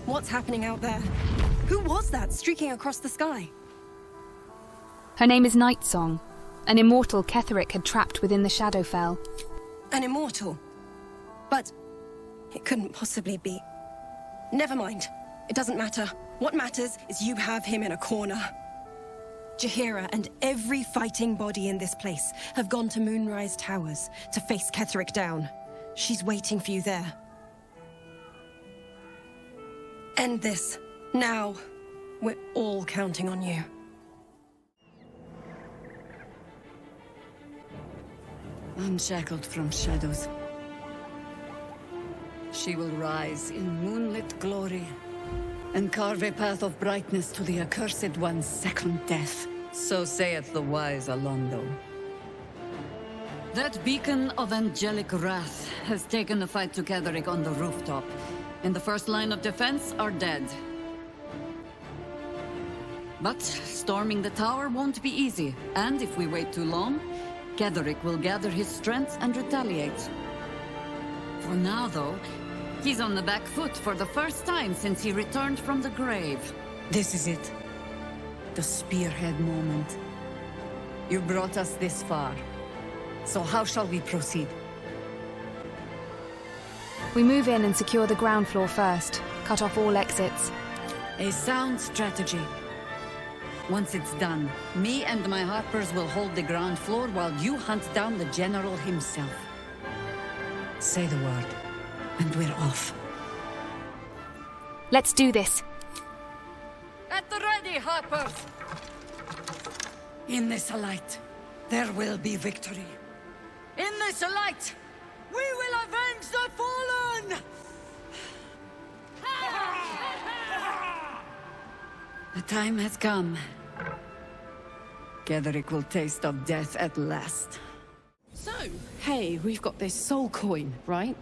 What's happening out there? Who was that streaking across the sky? Her name is Nightsong, an immortal Ketheric had trapped within the Shadowfell. An immortal? But it couldn't possibly be. Never mind. It doesn't matter. What matters is you have him in a corner. Jaheira and every fighting body in this place have gone to Moonrise Towers to face Ketheric down. She's waiting for you there. End this. Now. We're all counting on you. Unshackled from shadows, she will rise in moonlit glory and carve a path of brightness to the accursed one's second death. So saith the wise Alondo. That beacon of angelic wrath has taken the fight to Ketheric on the rooftop, and the first line of defense are dead. But storming the tower won't be easy, and if we wait too long, Ketheric will gather his strength and retaliate. For now, though, he's on the back foot for the first time since he returned from the grave. This is it. The spearhead moment. You brought us this far. So how shall we proceed? We move in and secure the ground floor first, cut off all exits. A sound strategy. Once it's done, me and my Harpers will hold the ground floor while you hunt down the General himself. Say the word, and we're off. Let's do this. At the ready, Harpers! In this light, there will be victory. In this light, we will avenge the fallen! The time has come. Ketheric will taste of death at last. So, hey, we've got this soul coin, right?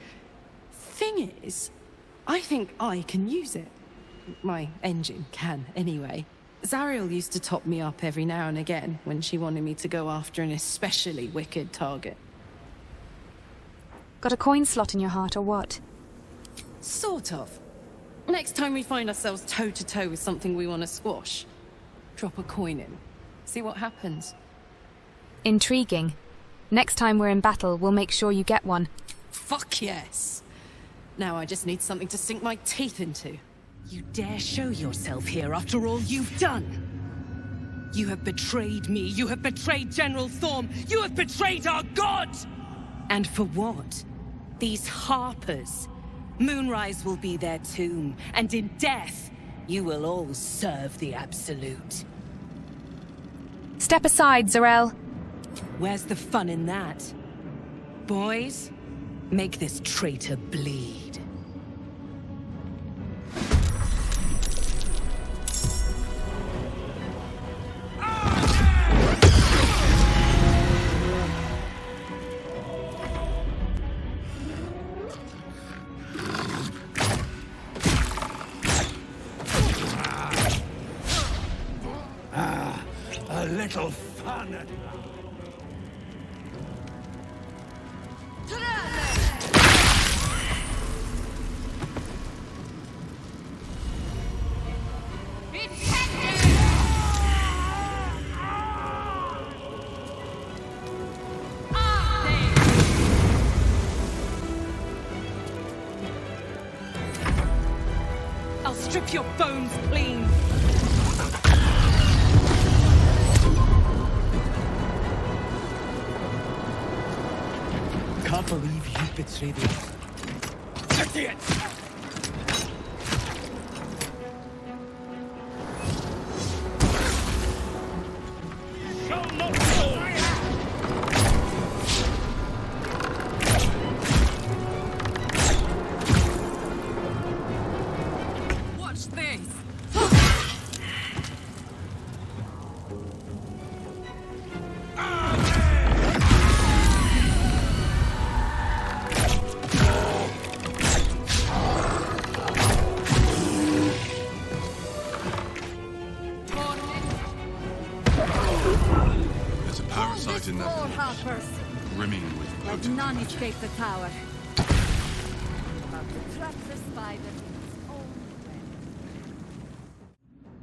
Thing is, I think I can use it. My engine can, anyway. Zariel used to top me up every now and again when she wanted me to go after an especially wicked target. Got a coin slot in your heart or what? Sort of. Next time we find ourselves toe-to-toe with something we want to squash, drop a coin in. See what happens. Intriguing. Next time we're in battle, we'll make sure you get one. Fuck yes! Now I just need something to sink my teeth into. You dare show yourself here after all you've done? You have betrayed me, you have betrayed General Thorm, you have betrayed our god! And for what? These Harpers. Moonrise will be their tomb, and in death, you will all serve the Absolute. Step aside, Zarel. Where's the fun in that? Boys, make this traitor bleed. A little fun at I'll strip your bones clean. Can't believe you betrayed us. Idiot! Shall not fall! Watch this! There's a parasite in that More village, Harpers. brimming with Let potent none creatures. escape the tower. About to trap the spider. Oh.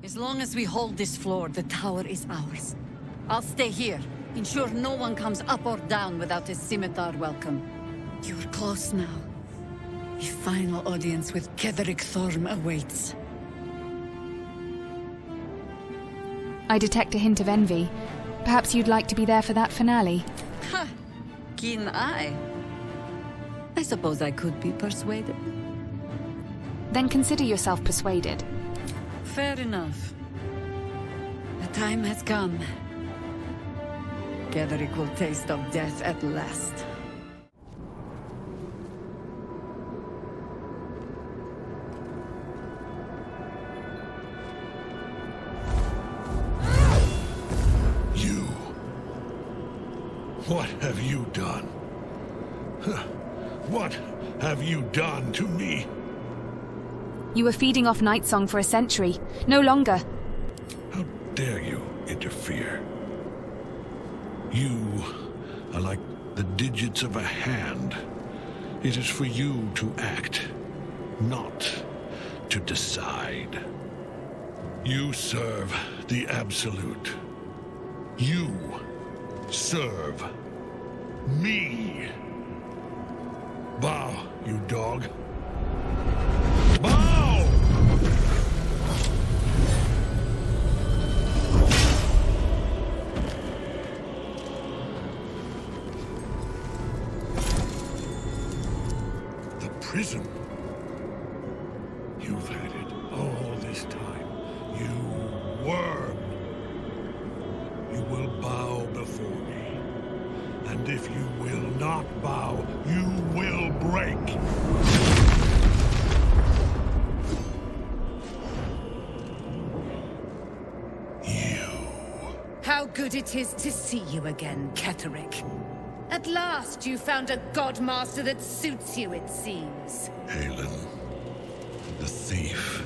As long as we hold this floor, the tower is ours. I'll stay here. Ensure no one comes up or down without a scimitar welcome. You're close now. A final audience with Ketheric Thorm awaits. I detect a hint of envy. Perhaps you'd like to be there for that finale. Ha! Keen eye. I suppose I could be persuaded. Then consider yourself persuaded. Fair enough. The time has come. Ketheric will taste of death at last. You. What have you done? What have you done to me? You were feeding off Nightsong for a century. No longer. How dare you interfere? You are like the digits of a hand. It is for you to act, not to decide. You serve the Absolute. You serve me. Bow, you dog. Bow! The prison. You've had it all this time. You worm. You will bow before me. And if you will not bow, you will break. How good it is to see you again, Ketheric. At last you found a godmaster that suits you, it seems. Halen, the thief.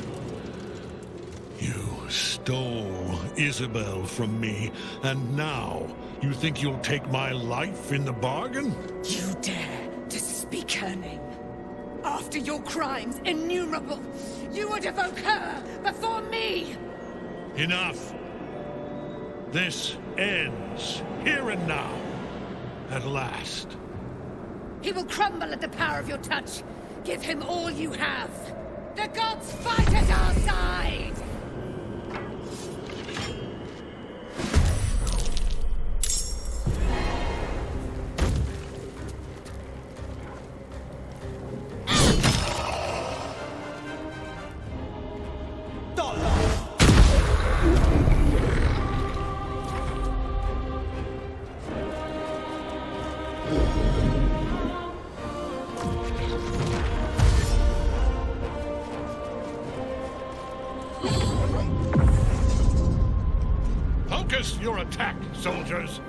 You stole Isabel from me, and now you think you'll take my life in the bargain? You dare to speak her name. After your crimes, innumerable, you would evoke her before me! Enough! This ends here and now. At last. He will crumble at the power of your touch. Give him all you have. The gods fight at our side! Focus your attack, soldiers!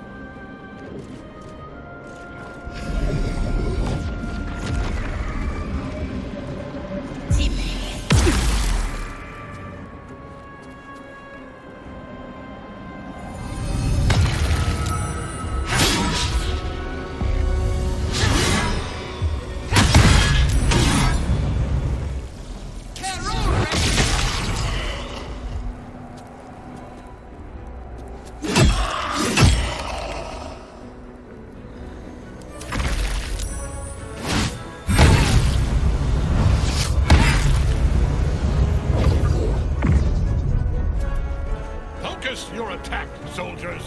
Focus your attack, soldiers!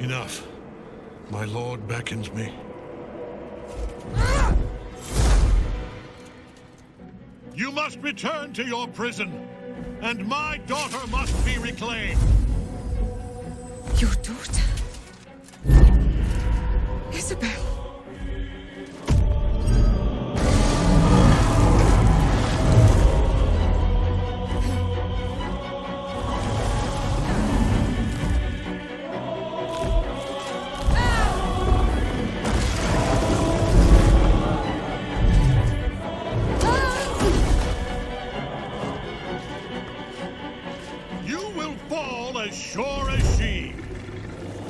Enough. My lord beckons me. You must return to your prison, and my daughter must be reclaimed. Your daughter. Isabel. You will fall as sure as she.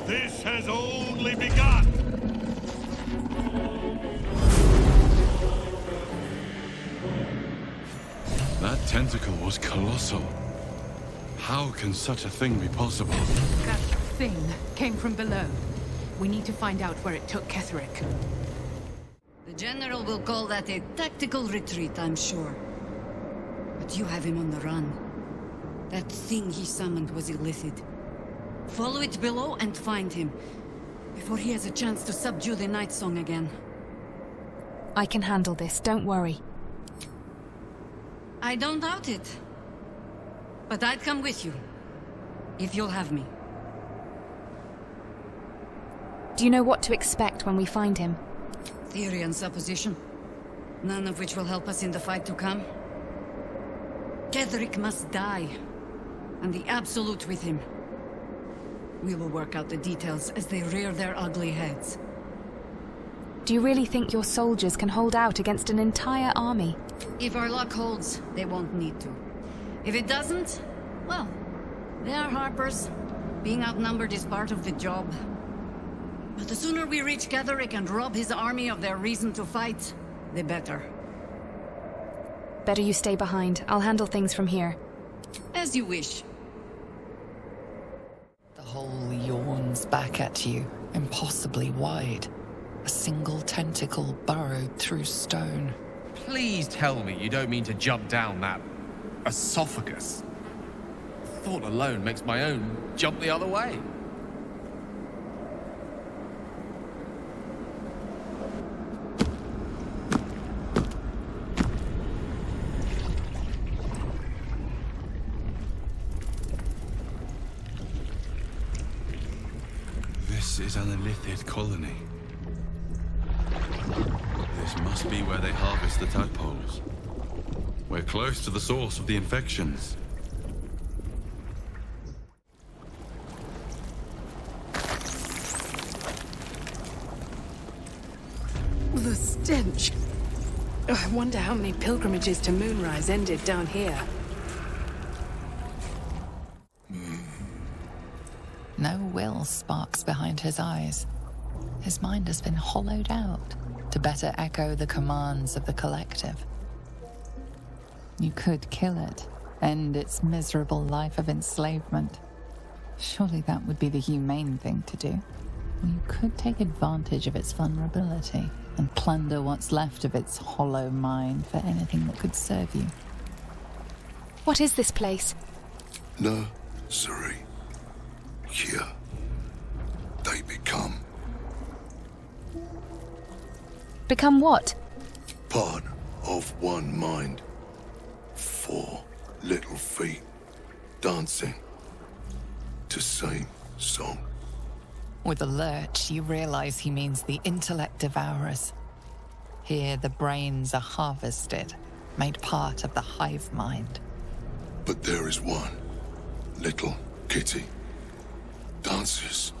This has only begun. That tentacle was colossal. How can such a thing be possible? That thing came from below. We need to find out where it took Ketherick. The General will call that a tactical retreat, I'm sure. But you have him on the run. That thing he summoned was illicit. Follow it below and find him, before he has a chance to subdue the Night Song again. I can handle this, don't worry. I don't doubt it. But I'd come with you, if you'll have me. Do you know what to expect when we find him? Theory and supposition, none of which will help us in the fight to come. Ketherick must die, and the Absolute with him. We will work out the details as they rear their ugly heads. Do you really think your soldiers can hold out against an entire army? If our luck holds, they won't need to. If it doesn't, well, they are Harpers. Being outnumbered is part of the job. But the sooner we reach Ketherick and rob his army of their reason to fight, the better. Better you stay behind. I'll handle things from here. As you wish. The hole yawns back at you, impossibly wide. A single tentacle burrowed through stone. Please tell me you don't mean to jump down that esophagus. Thought alone makes my own jump the other way. This is an illithid colony. This must be where they harvest the tadpoles. We're close to the source of the infections. The stench. I wonder how many pilgrimages to Moonrise ended down here. No will sparks behind his eyes. His mind has been hollowed out to better echo the commands of the collective. You could kill it, end its miserable life of enslavement. Surely that would be the humane thing to do. Or you could take advantage of its vulnerability and plunder what's left of its hollow mind for anything that could serve you. What is this place? Nursery. Here, they become Become what? part of one mind. 4 little feet dancing to same song. With a lurch, you realize he means the intellect devourers. Here, the brains are harvested, made part of the hive mind. But there is one little kitty dances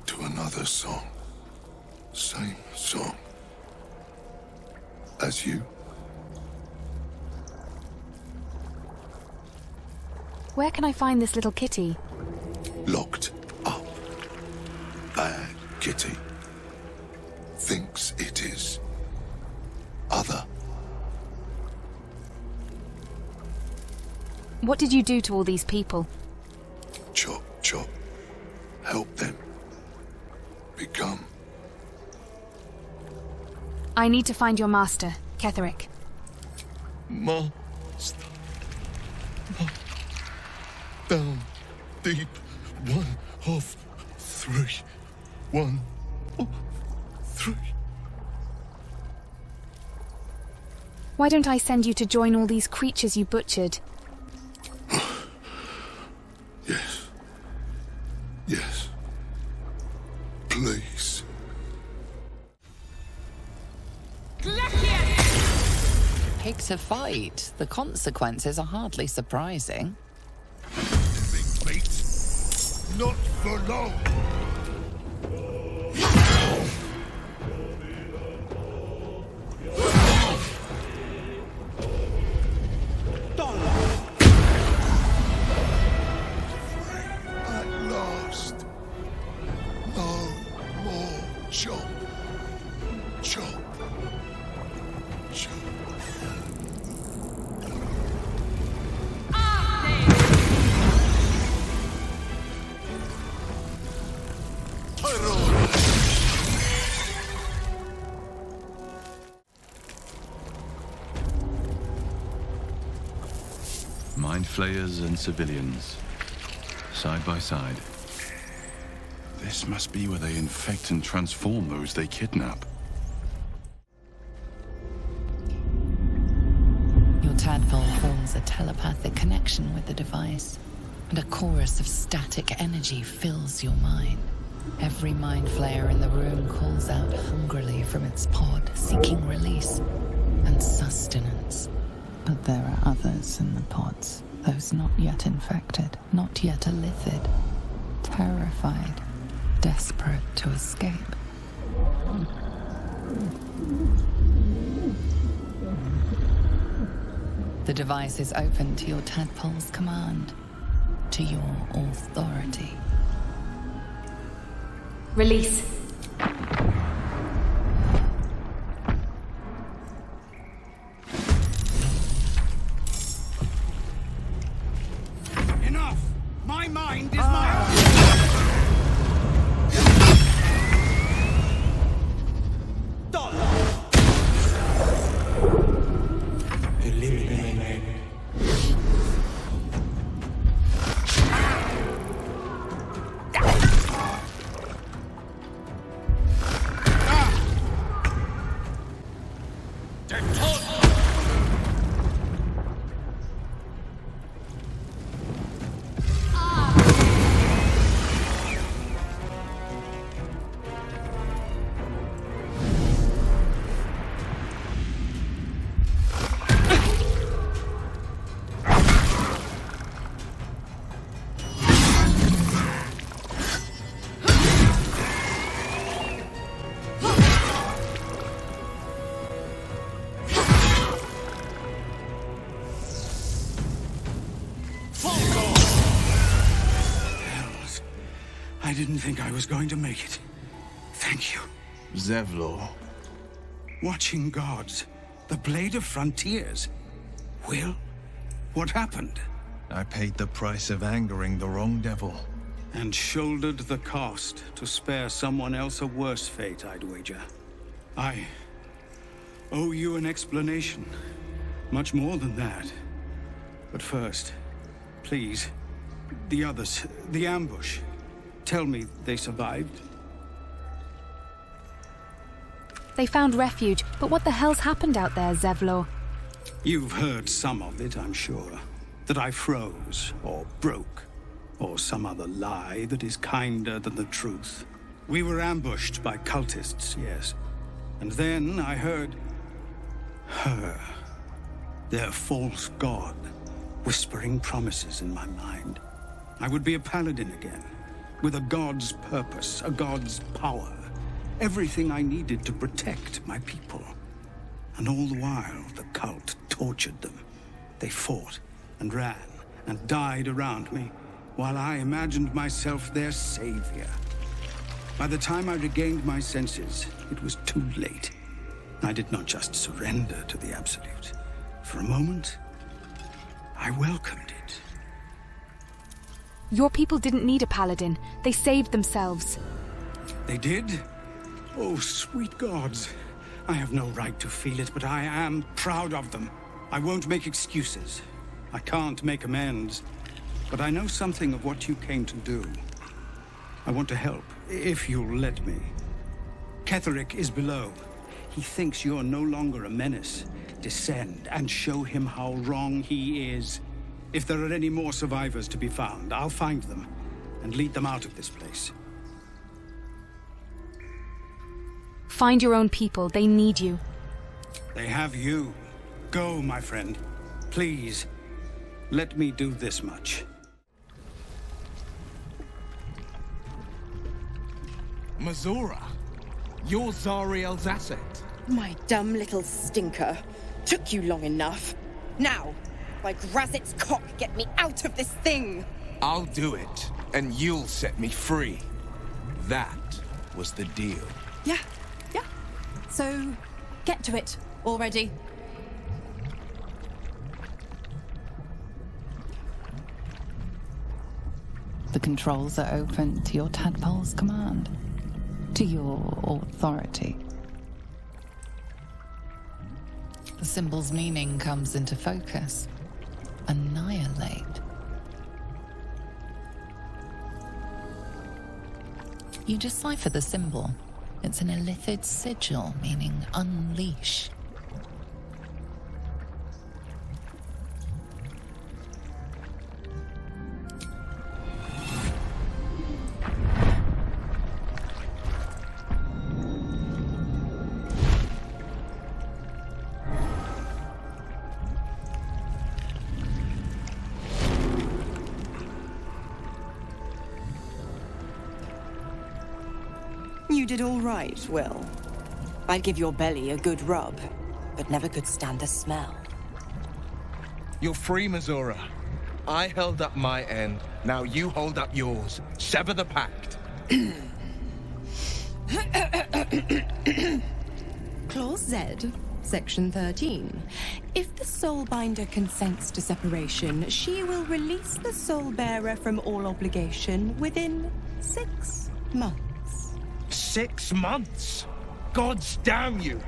to another song. Same song as you. Where can I find this little kitty? Locked up. Bad kitty. Thinks it is other. What did you do to all these people? Chop, chop. Help them become. I need to find your master, Ketherick. Master. Down deep. 1 of 3. 1 of 3. Why don't I send you to join all these creatures you butchered? Yes. Yes. to fight. The consequences are hardly surprising. Living mate, not for long. At last. No more chop. Chop. Chop. Mind flayers and civilians, side by side. This must be where they infect and transform those they kidnap. Your tadpole forms a telepathic connection with the device, and a chorus of static energy fills your mind. Every mind flayer in the room calls out hungrily from its pod, seeking release and sustenance. But there are others in the pods, those not yet infected, not yet elithid, terrified, desperate to escape. The device is open to your tadpole's command, to your authority. Release. Enough! My mind is my own! Eliminate. I didn't think I was going to make it. Thank you. Zevlor. Watching gods. The Blade of Frontiers. Will? What happened? I paid the price of angering the wrong devil. And shouldered the cost to spare someone else a worse fate, I'd wager. I owe you an explanation. Much more than that. But first, please, the others, the ambush. Tell me they survived. They found refuge, but what the hell's happened out there, Zevlor? You've heard some of it, I'm sure. That I froze, or broke, or some other lie that is kinder than the truth. We were ambushed by cultists, yes. And then I heard her, their false god, whispering promises in my mind. I would be a paladin again, with a god's purpose, a god's power. Everything I needed to protect my people. And all the while, the cult tortured them. They fought and ran and died around me, while I imagined myself their savior. By the time I regained my senses, it was too late. I did not just surrender to the Absolute. For a moment, I welcomed it. Your people didn't need a paladin. They saved themselves. They did? Oh, sweet gods. I have no right to feel it, but I am proud of them. I won't make excuses. I can't make amends. But I know something of what you came to do. I want to help, if you'll let me. Ketherick is below. He thinks you're no longer a menace. Descend and show him how wrong he is. If there are any more survivors to be found, I'll find them and lead them out of this place. Find your own people. They need you. They have you. Go, my friend. Please, let me do this much. Mazora, you're Zariel's asset. My dumb little stinker. Took you long enough. Now, by Grazit's cock, get me out of this thing! I'll do it, and you'll set me free. That was the deal. Yeah. So, get to it already. The controls are open to your tadpole's command, to your authority. The symbol's meaning comes into focus. Annihilate. You decipher the symbol. It's an illithid sigil, meaning unleash. You did all right, Will. I'd give your belly a good rub, but never could stand the smell. You're free, Mazora. I held up my end. Now you hold up yours. Sever the pact. Clause Z, Section 13. If the Soulbinder consents to separation, she will release the Soulbearer from all obligation within 6 months. 6 months? Gods damn you!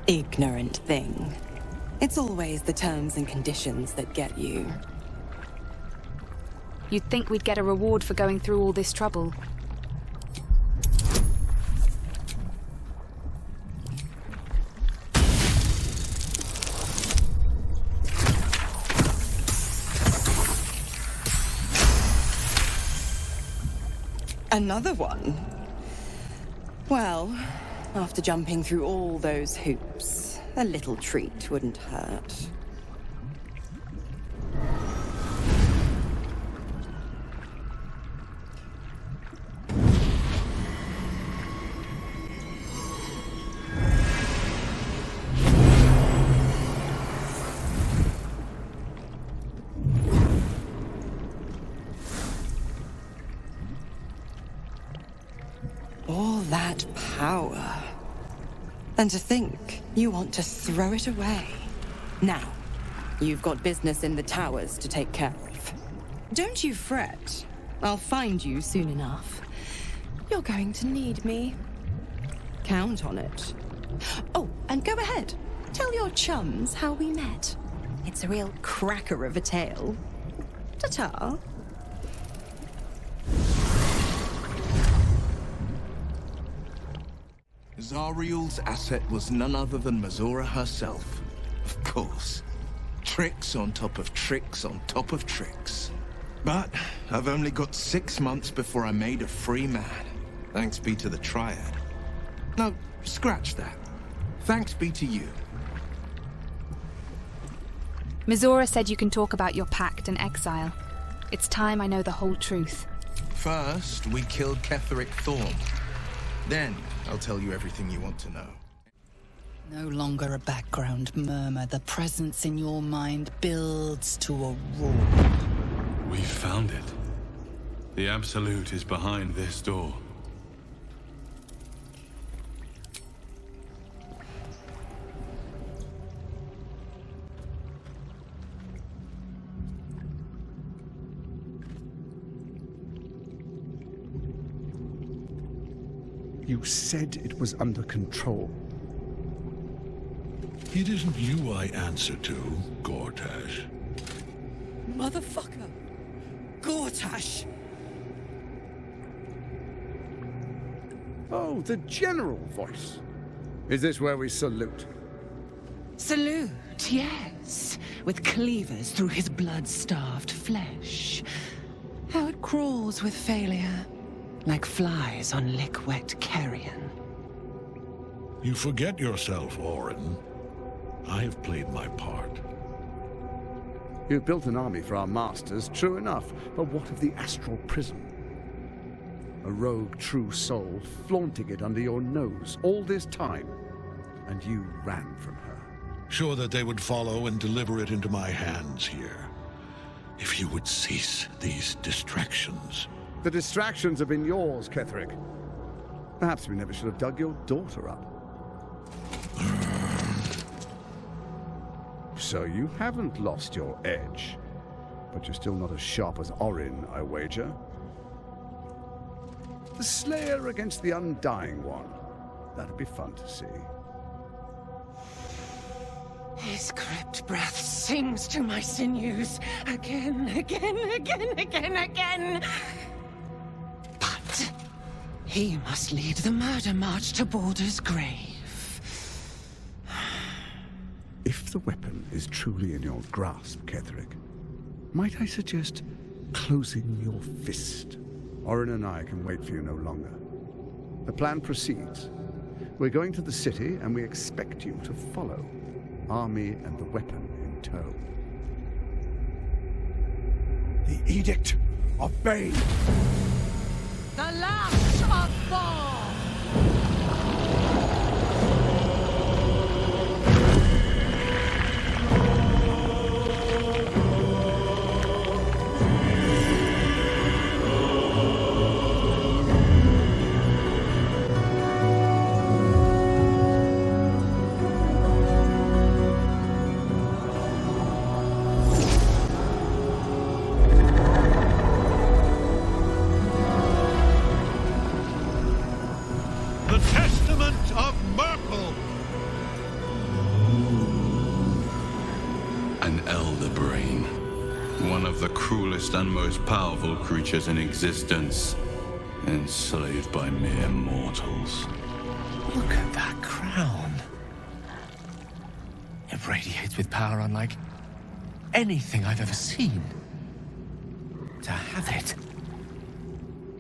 Ignorant thing. It's always the terms and conditions that get you. You'd think we'd get a reward for going through all this trouble. Another one? Well, after jumping through all those hoops, a little treat wouldn't hurt. All that power. And to think you want to throw it away. Now, you've got business in the towers to take care of. Don't you fret. I'll find you soon enough. You're going to need me. Count on it. Oh, and go ahead. Tell your chums how we met. It's a real cracker of a tale. Ta-ta. Zariel's asset was none other than Mazora herself. Of course. Tricks on top of tricks on top of tricks. But I've only got 6 months before I'm made a free man. Thanks be to the Triad. No, scratch that. Thanks be to you. Mazora said you can talk about your pact and exile. It's time I know the whole truth. First, we killed Ketheric Thorn. Then, I'll tell you everything you want to know. No longer a background murmur. The presence in your mind builds to a roar. We found it. The Absolute is behind this door. You said it was under control. It isn't you I answer to, Gortash. Motherfucker! Gortash! Oh, the general voice. Is this where we salute? Salute, yes. With cleavers through his blood-starved flesh. How it crawls with failure. Like flies on lick-wet carrion. You forget yourself, Orin. I have played my part. You've built an army for our masters, true enough, but what of the astral prison? A rogue true soul flaunting it under your nose all this time, and you ran from her. Sure that they would follow and deliver it into my hands here. If you would cease these distractions. The distractions have been yours, Ketherick. Perhaps we never should have dug your daughter up. So you haven't lost your edge, but you're still not as sharp as Orin, I wager. The Slayer against the Undying One. That'd be fun to see. His crypt breath sings to my sinews. Again. But he must lead the murder march to Baldur's grave. If the weapon is truly in your grasp, Ketherick, might I suggest closing your fist? Orin and I can wait for you no longer. The plan proceeds. We're going to the city, and we expect you to follow. Army and the weapon in tow. The Edict of Bane! The Lash of Thor! And most powerful creatures in existence, enslaved by mere mortals. Look at that crown. It radiates with power unlike anything I've ever seen. To have it.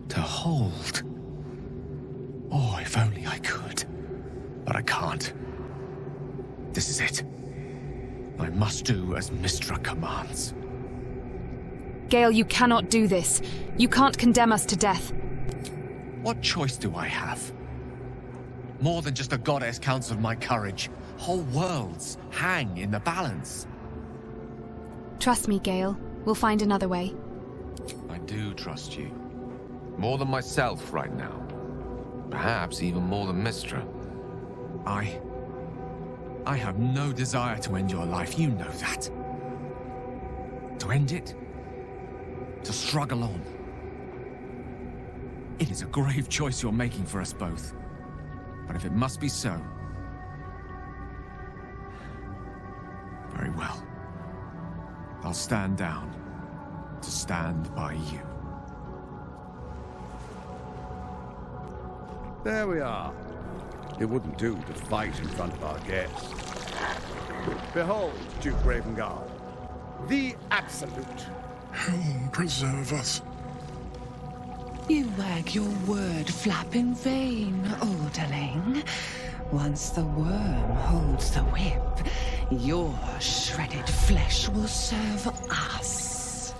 To hold. Oh, if only I could. But I can't. This is it. I must do as Mystra commands. Gale, you cannot do this. You can't condemn us to death. What choice do I have? More than just a goddess counseled my courage. Whole worlds hang in the balance. Trust me, Gale. We'll find another way. I do trust you. More than myself right now. Perhaps even more than Mystra. I have no desire to end your life, you know that. To end it? To struggle on. It is a grave choice you're making for us both. But if it must be so... very well. I'll stand down to stand by you. There we are. It wouldn't do to fight in front of our guests. Behold, Duke Ravengard, the Absolute. Helm preserve us. You wag your word flap in vain, Alderling. Once the worm holds the whip, your shredded flesh will serve us.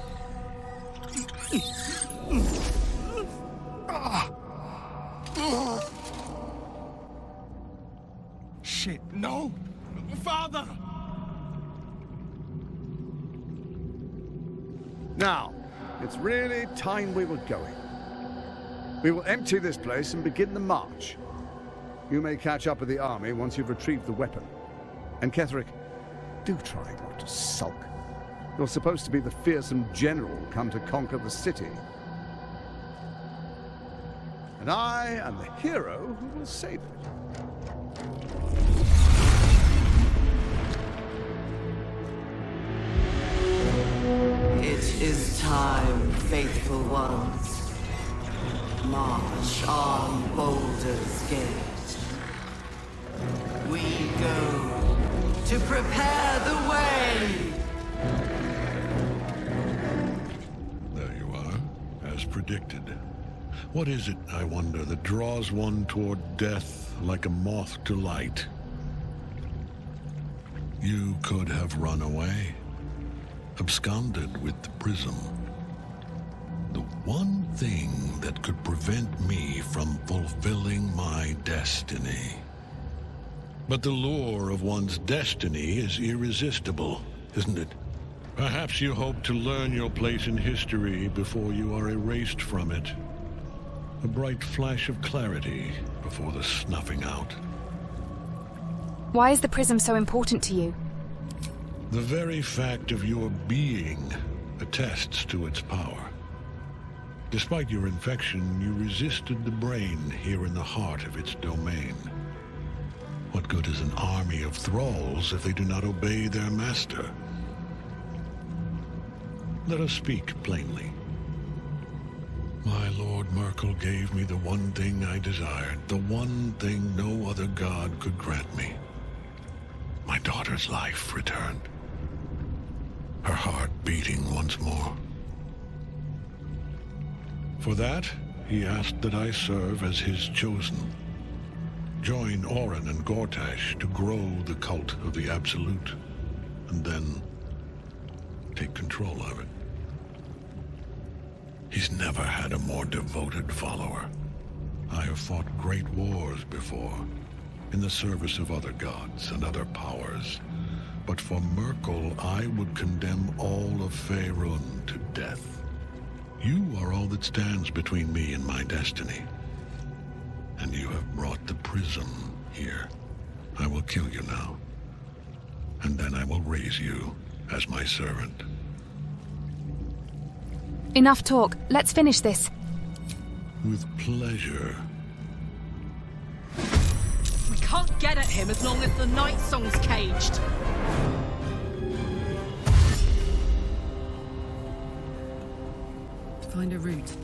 Shit, no! Father! Now, it's really time we were going. We will empty this place and begin the march. You may catch up with the army once you've retrieved the weapon. And Ketherick, do try not to sulk. You're supposed to be the fearsome general come to conquer the city. And I am the hero who will save it. It is time, faithful ones. March on Baldur's Gate. We go to prepare the way! There you are, as predicted. What is it, I wonder, that draws one toward death like a moth to light? You could have run away, absconded with the prism. The one thing that could prevent me from fulfilling my destiny. But the lure of one's destiny is irresistible, isn't it? Perhaps you hope to learn your place in history before you are erased from it. A bright flash of clarity before the snuffing out. Why is the prism so important to you? The very fact of your being attests to its power. Despite your infection, you resisted the brain here in the heart of its domain. What good is an army of thralls if they do not obey their master? Let us speak plainly. My Lord Merkel gave me the one thing I desired, the one thing no other god could grant me. My daughter's life returned. Her heart beating once more. For that, he asked that I serve as his chosen. Join Orin and Gortash to grow the cult of the Absolute, and then take control of it. He's never had a more devoted follower. I have fought great wars before, in the service of other gods and other powers. But for Merkel, I would condemn all of Faerun to death. You are all that stands between me and my destiny. And you have brought the prism here. I will kill you now. And then I will raise you as my servant. Enough talk. Let's finish this. With pleasure. We can't get at him as long as the Night Song's caged. Find a route.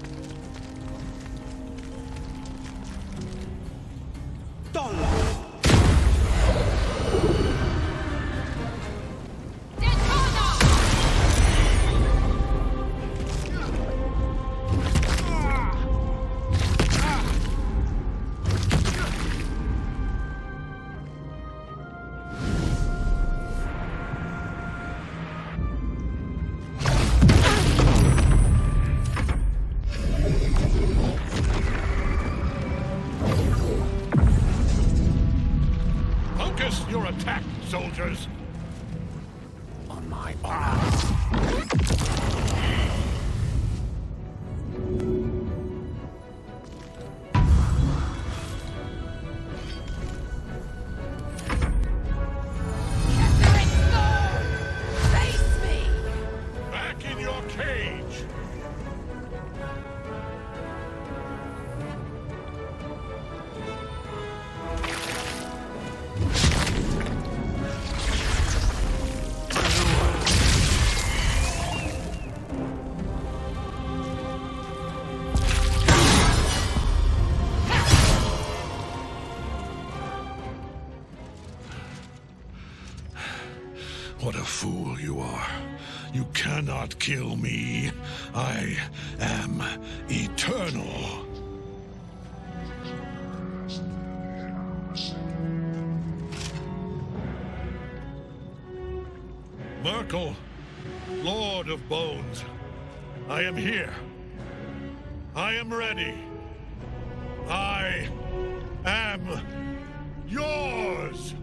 Your attack, soldiers! On my honor. Face me! Back in your cage! What a fool you are. You cannot kill me. I am eternal. Merkel, Lord of Bones, I am here. I am ready. I am yours.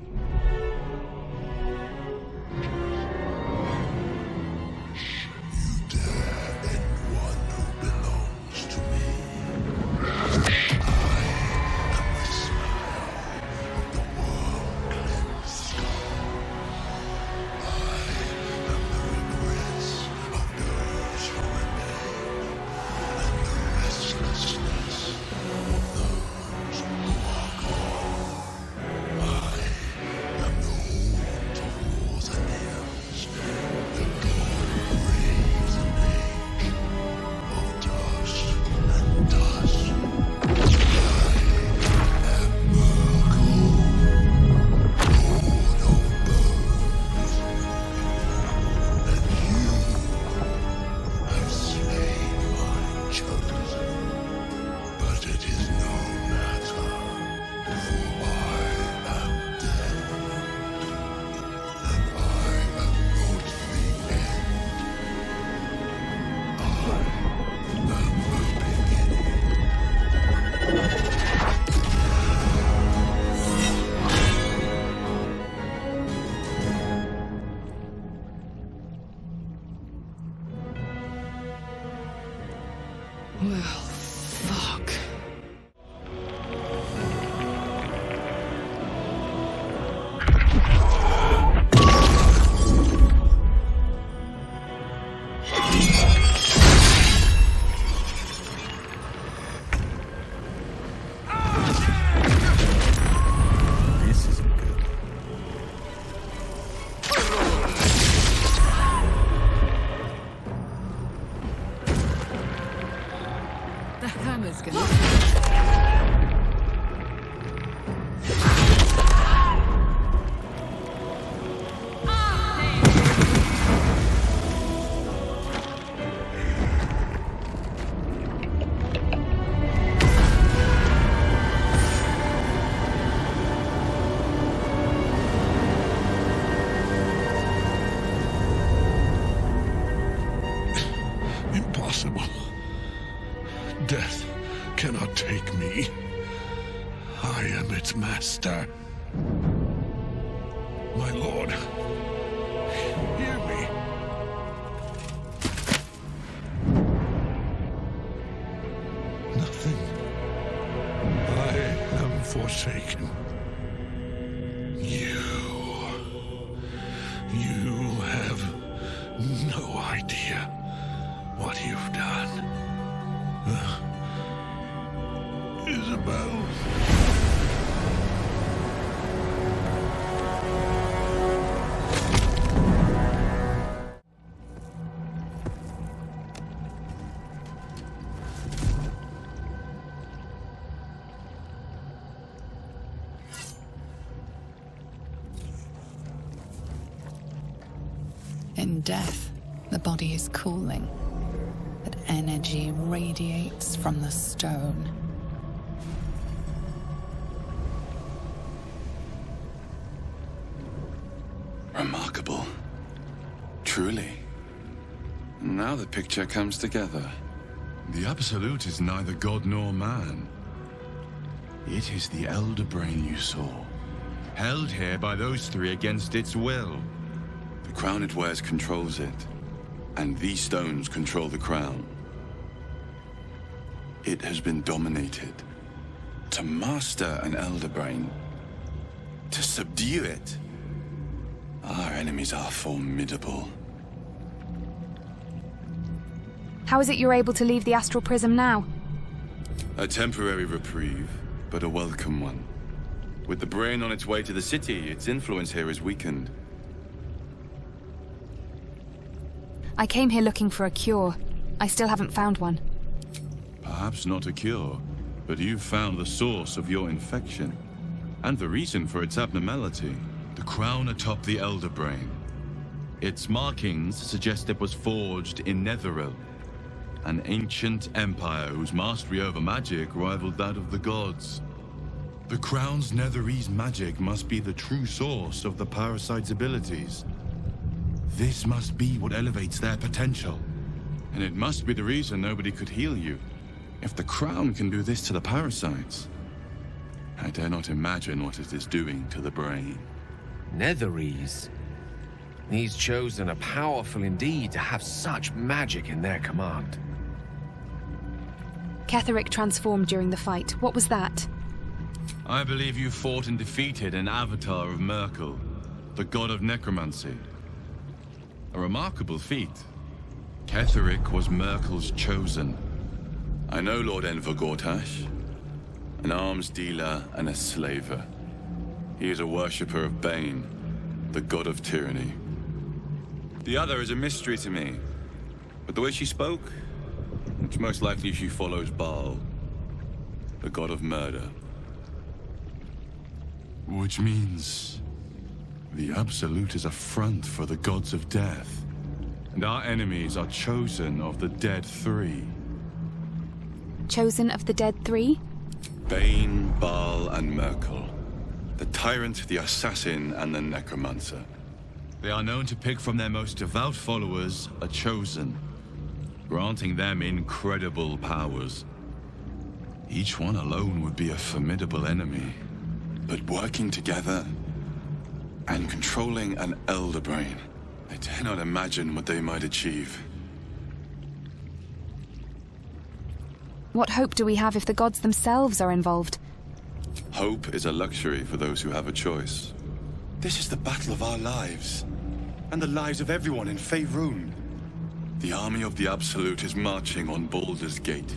Well, fuck. Death cannot take me. I am its master. My lord, hear me. Nothing. I am forsaken. You have no idea what you've done. Isabel. In death, the body is cooling, but energy radiates from the stone. Remarkable. Truly. Now the picture comes together. The Absolute is neither god nor man. It is the Elder Brain you saw, held here by those three against its will. The crown it wears controls it, and these stones control the crown. It has been dominated. To master an Elder Brain, to subdue it, our enemies are formidable. How is it you're able to leave the astral prism now? A temporary reprieve, but a welcome one. With the brain on its way to the city, its influence here is weakened. I came here looking for a cure. I still haven't found one. Perhaps not a cure, but you've found the source of your infection, and the reason for its abnormality. The crown atop the Elder Brain. Its markings suggest it was forged in Netheril, an ancient empire whose mastery over magic rivaled that of the gods. The crown's Netherese magic must be the true source of the parasite's abilities. This must be what elevates their potential. And it must be the reason nobody could heal you. If the crown can do this to the parasites, I dare not imagine what it is doing to the brain. Netherese? These Chosen are powerful indeed to have such magic in their command. Ketheric transformed during the fight. What was that? I believe you fought and defeated an avatar of Merkel, the god of necromancy. A remarkable feat. Ketheric was Merkel's chosen. I know Lord Enver Gortash, an arms dealer and a slaver. He is a worshipper of Bane, the god of tyranny. The other is a mystery to me, but the way she spoke, it's most likely she follows Baal, the god of murder. Which means the Absolute is a front for the gods of death, and our enemies are chosen of the Dead Three. Chosen of the Dead Three? Bane, Baal, and Merkel. The tyrant, the assassin, and the necromancer. They are known to pick from their most devout followers a chosen, granting them incredible powers. Each one alone would be a formidable enemy, but working together and controlling an Elder Brain, I dare not imagine what they might achieve. What hope do we have if the gods themselves are involved? Hope is a luxury for those who have a choice. This is the battle of our lives. And the lives of everyone in Faerun. The army of the Absolute is marching on Baldur's Gate.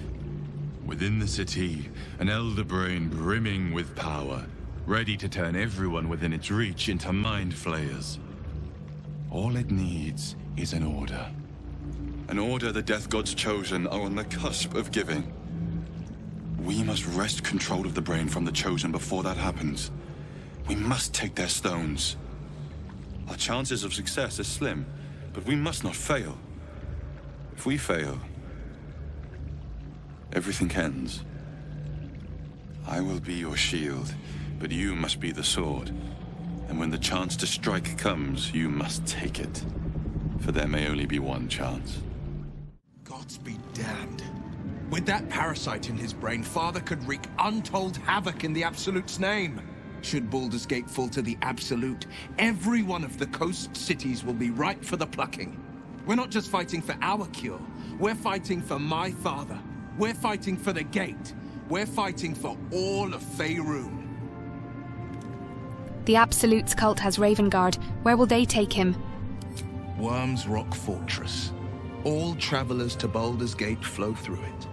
Within the city, an elder brain brimming with power, ready to turn everyone within its reach into mind flayers. All it needs is an order. An order the Death Gods Chosen are on the cusp of giving. We must wrest control of the brain from the Chosen before that happens. We must take their stones. Our chances of success are slim, but we must not fail. If we fail, everything ends. I will be your shield, but you must be the sword. And when the chance to strike comes, you must take it. For there may only be one chance. Gods be damned. With that parasite in his brain, Father could wreak untold havoc in the Absolute's name. Should Baldur's Gate fall to the Absolute, every one of the coast cities will be ripe for the plucking. We're not just fighting for our cure. We're fighting for my father. We're fighting for the Gate. We're fighting for all of Faerun. The Absolute's cult has Ravengard. Where will they take him? Worm's Rock Fortress. All travelers to Baldur's Gate flow through it.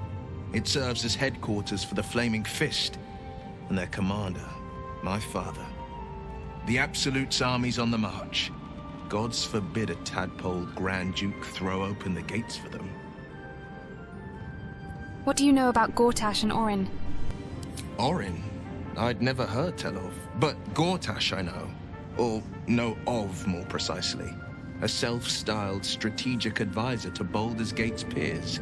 It serves as headquarters for the Flaming Fist and their commander, my father. The Absolute's army's on the march. Gods forbid a tadpole Grand Duke throw open the gates for them. What do you know about Gortash and Orin? Orin? I'd never heard tell of, but Gortash I know. Or know of, more precisely. A self-styled strategic advisor to Baldur's Gate's peers.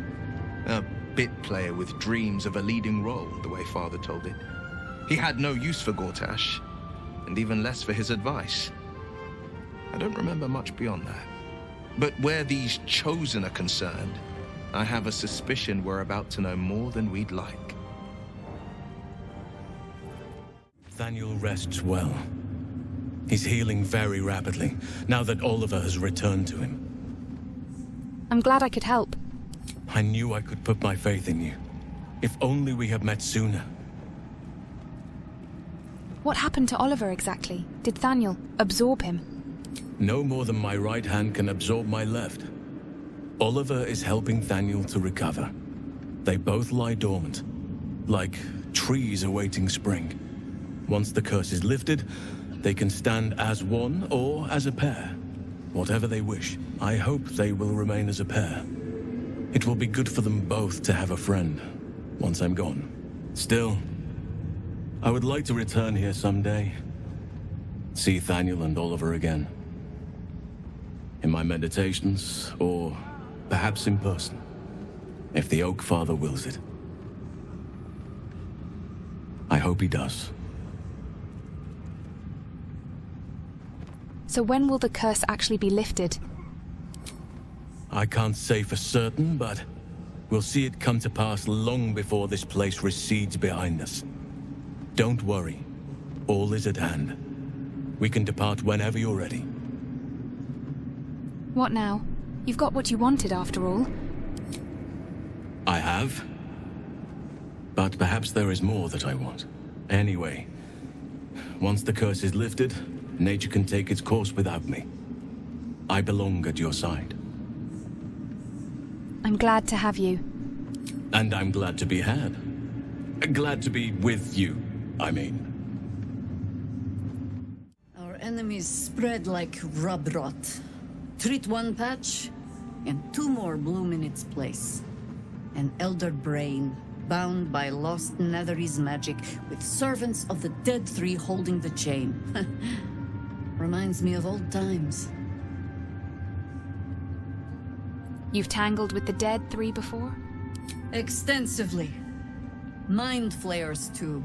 A bit player with dreams of a leading role, the way Father told it. He had no use for Gortash, and even less for his advice. I don't remember much beyond that. But where these Chosen are concerned, I have a suspicion we're about to know more than we'd like. Thaniel rests well. He's healing very rapidly, now that Oliver has returned to him. I'm glad I could help. I knew I could put my faith in you. If only we had met sooner. What happened to Oliver exactly? Did Thaniel absorb him? No more than my right hand can absorb my left. Oliver is helping Thaniel to recover. They both lie dormant, like trees awaiting spring. Once the curse is lifted, they can stand as one or as a pair. Whatever they wish, I hope they will remain as a pair. It will be good for them both to have a friend, once I'm gone. Still, I would like to return here someday. See Thaniel and Oliver again. In my meditations, or perhaps in person, if the Oak Father wills it. I hope he does. So when will the curse actually be lifted? I can't say for certain, but we'll see it come to pass long before this place recedes behind us. Don't worry. All is at hand. We can depart whenever you're ready. What now? You've got what you wanted after all. I have. But perhaps there is more that I want. Anyway, once the curse is lifted, nature can take its course without me. I belong at your side. I'm glad to have you. And I'm glad to be had. Glad to be with you, I mean. Our enemies spread like rub rot. Treat one patch, and two more bloom in its place. An elder brain, bound by lost Netherese magic, with servants of the Dead Three holding the chain. Reminds me of old times. You've tangled with the Dead Three before? Extensively. Mind flayers, too.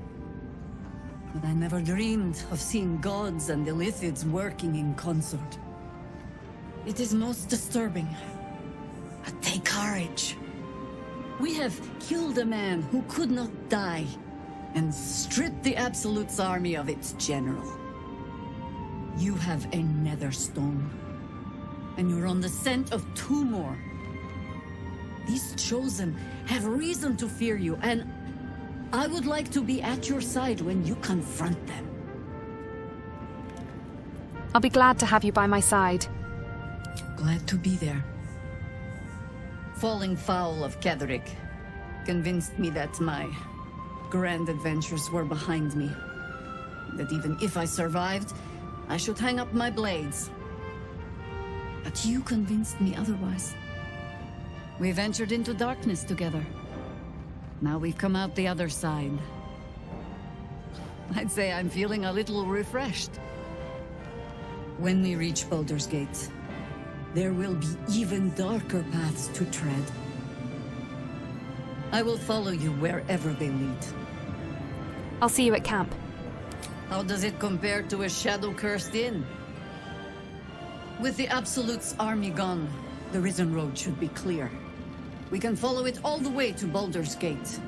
But I never dreamed of seeing gods and Illithids working in consort. It is most disturbing. But take courage. We have killed a man who could not die, and stripped the Absolute's army of its general. You have a nether stone, and you're on the scent of two more. These Chosen have reason to fear you, and I would like to be at your side when you confront them. I'll be glad to have you by my side. Glad to be there. Falling foul of Ketheric convinced me that my grand adventures were behind me. That even if I survived, I should hang up my blades. But you convinced me otherwise. We ventured into darkness together. Now we've come out the other side. I'd say I'm feeling a little refreshed. When we reach Baldur's Gate, there will be even darker paths to tread. I will follow you wherever they lead. I'll see you at camp. How does it compare to a shadow-cursed inn? With the Absolute's army gone, the Risen Road should be clear. We can follow it all the way to Baldur's Gate.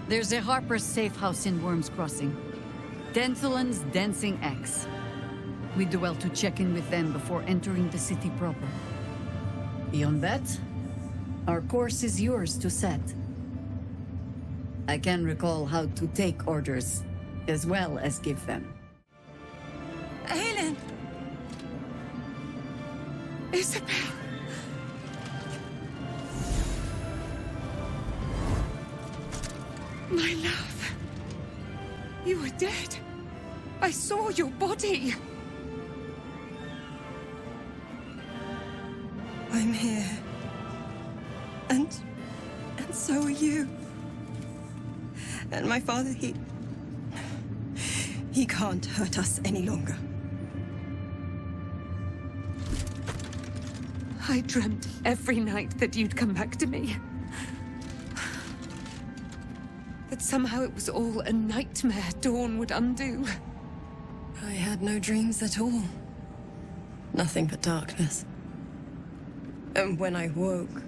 There's a Harper's safe house in Worm's Crossing. Denthulan's Dancing Axe. We do well to check in with them before entering the city proper. Beyond that, our course is yours to set. I can recall how to take orders, as well as give them. Aelin! Isabel! My love. You were dead. I saw your body. I'm here. And so are you. And my father, he can't hurt us any longer. I dreamt every night that you'd come back to me. That somehow it was all a nightmare Dawn would undo. I had no dreams at all. Nothing but darkness. And when I woke,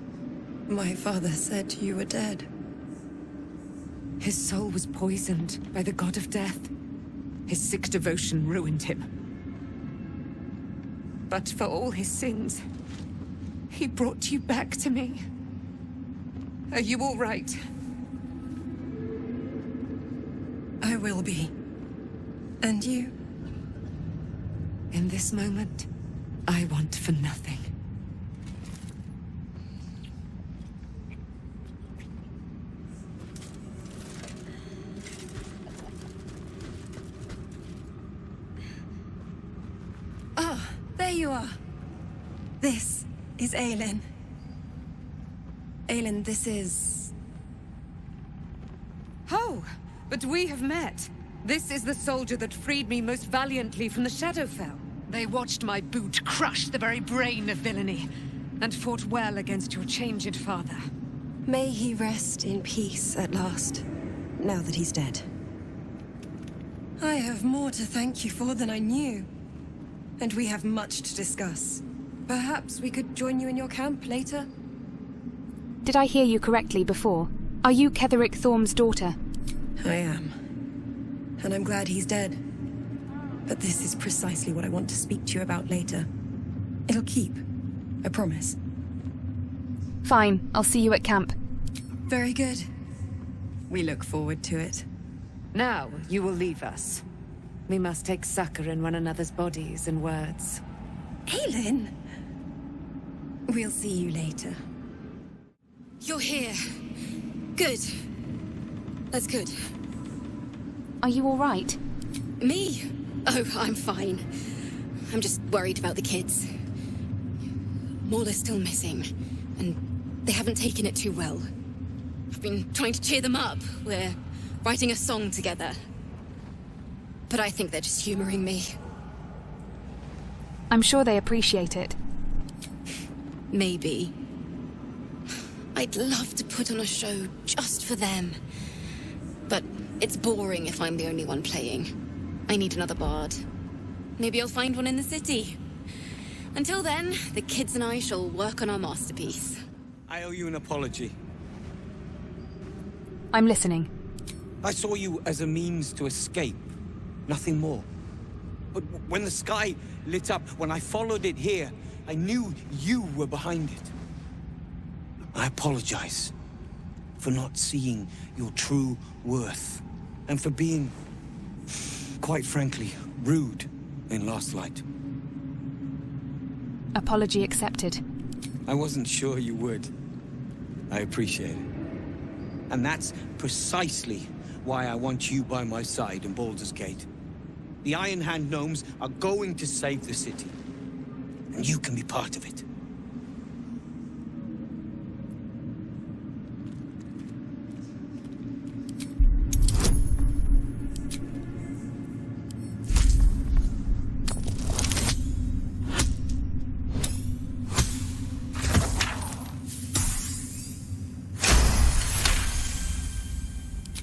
my father said you were dead. His soul was poisoned by the god of death. His sick devotion ruined him. But for all his sins, he brought you back to me. Are you all right? I will be. And you? In this moment, I want for nothing. Ah, there you are. This is Aelin. Aelin, this is... Oh, but we have met. This is the soldier that freed me most valiantly from the Shadowfell. They watched my boot crush the very brain of villainy, and fought well against your changed father. May he rest in peace at last, now that he's dead. I have more to thank you for than I knew. And we have much to discuss. Perhaps we could join you in your camp later? Did I hear you correctly before? Are you Ketheric Thorm's daughter? I am. And I'm glad he's dead. But this is precisely what I want to speak to you about later. It'll keep. I promise. Fine, I'll see you at camp. Very good. We look forward to it. Now, you will leave us. We must take succor in one another's bodies and words. Aelin! We'll see you later. You're here. Good. That's good. Are you all right? Me? Oh, I'm fine. I'm just worried about the kids. Maula's still missing, and they haven't taken it too well. I've been trying to cheer them up. We're writing a song together. But I think they're just humoring me. I'm sure they appreciate it. Maybe. I'd love to put on a show just for them. But it's boring if I'm the only one playing. I need another bard. Maybe I'll find one in the city. Until then, the kids and I shall work on our masterpiece. I owe you an apology. I'm listening. I saw you as a means to escape. Nothing more. But when the sky lit up, when I followed it here, I knew you were behind it. I apologize for not seeing your true worth, and for being, quite frankly, rude in Last Light. Apology accepted. I wasn't sure you would. I appreciate it. And that's precisely why I want you by my side in Baldur's Gate. The Iron Hand gnomes are going to save the city, and you can be part of it.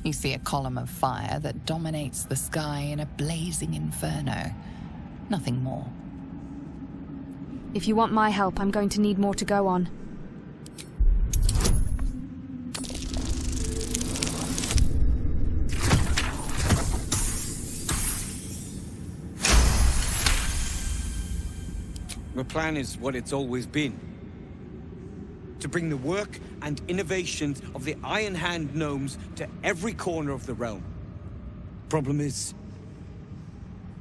You see a column of fire that dominates the sky in a blazing inferno. Nothing more. If you want my help, I'm going to need more to go on. The plan is what it's always been. To bring the work and innovations of the Iron Hand gnomes to every corner of the realm. Problem is,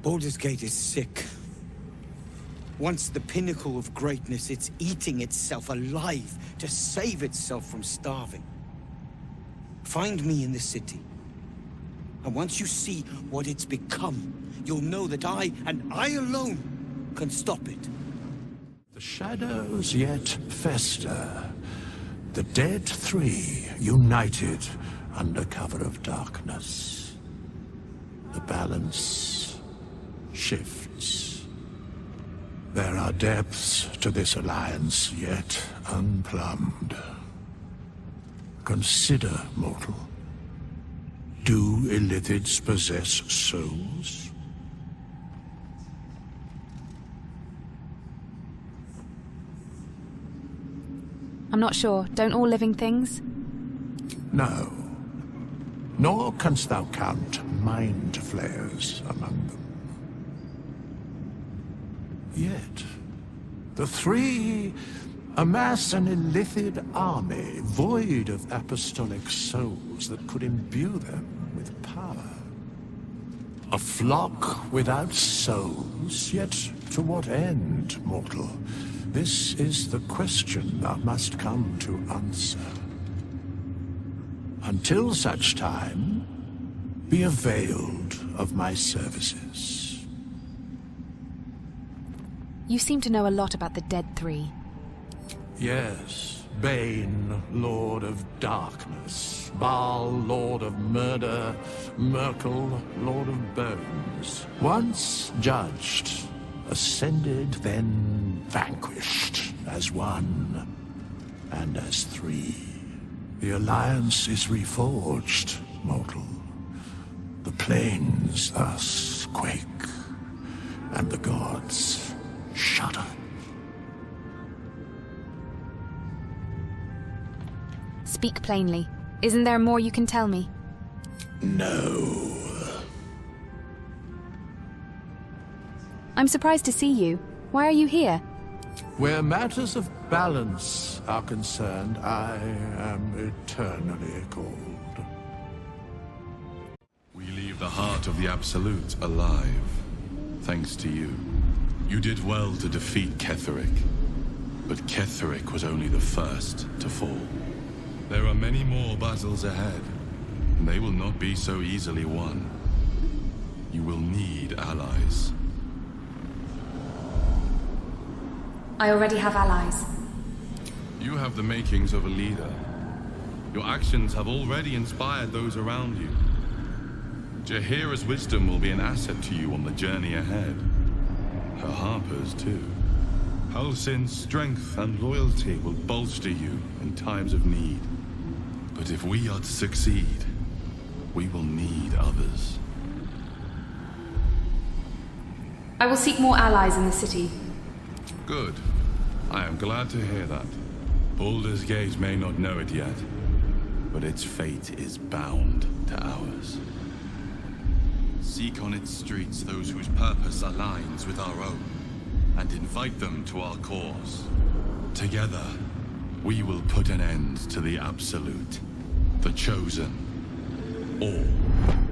Baldur's Gate is sick. Once the pinnacle of greatness, it's eating itself alive to save itself from starving. Find me in the city. And once you see what it's become, you'll know that I, and I alone, can stop it. The shadows yet fester. The dead three united under cover of darkness. The balance shifts. There are depths to this alliance yet unplumbed. Consider, mortal. Do illithids possess souls? I'm not sure. Don't all living things? No. Nor canst thou count mind flayers among them. Yet, the three amass an illithid army void of apostolic souls that could imbue them with power. A flock without souls, yet to what end, mortal? This is the question thou must come to answer. Until such time, be availed of my services. You seem to know a lot about the Dead Three. Yes, Bane, Lord of Darkness, Baal, Lord of Murder, Merkel, Lord of Bones. Once judged, ascended, then vanquished, as one, and as three. The alliance is reforged, mortal. The plains thus quake, and the gods shudder. Speak plainly. Isn't there more you can tell me? No. I'm surprised to see you. Why are you here? Where matters of balance are concerned, I am eternally called. We leave the heart of the Absolute alive, thanks to you. You did well to defeat Ketheric, but Ketheric was only the first to fall. There are many more battles ahead, and they will not be so easily won. You will need allies. I already have allies. You have the makings of a leader. Your actions have already inspired those around you. Jaheira's wisdom will be an asset to you on the journey ahead. Her Harper's too. Halsin's strength and loyalty will bolster you in times of need. But if we are to succeed, we will need others. I will seek more allies in the city. Good. I am glad to hear that. Baldur's Gate may not know it yet, but its fate is bound to ours. Seek on its streets those whose purpose aligns with our own, and invite them to our cause. Together, We will put an end to the Absolute, the Chosen, all.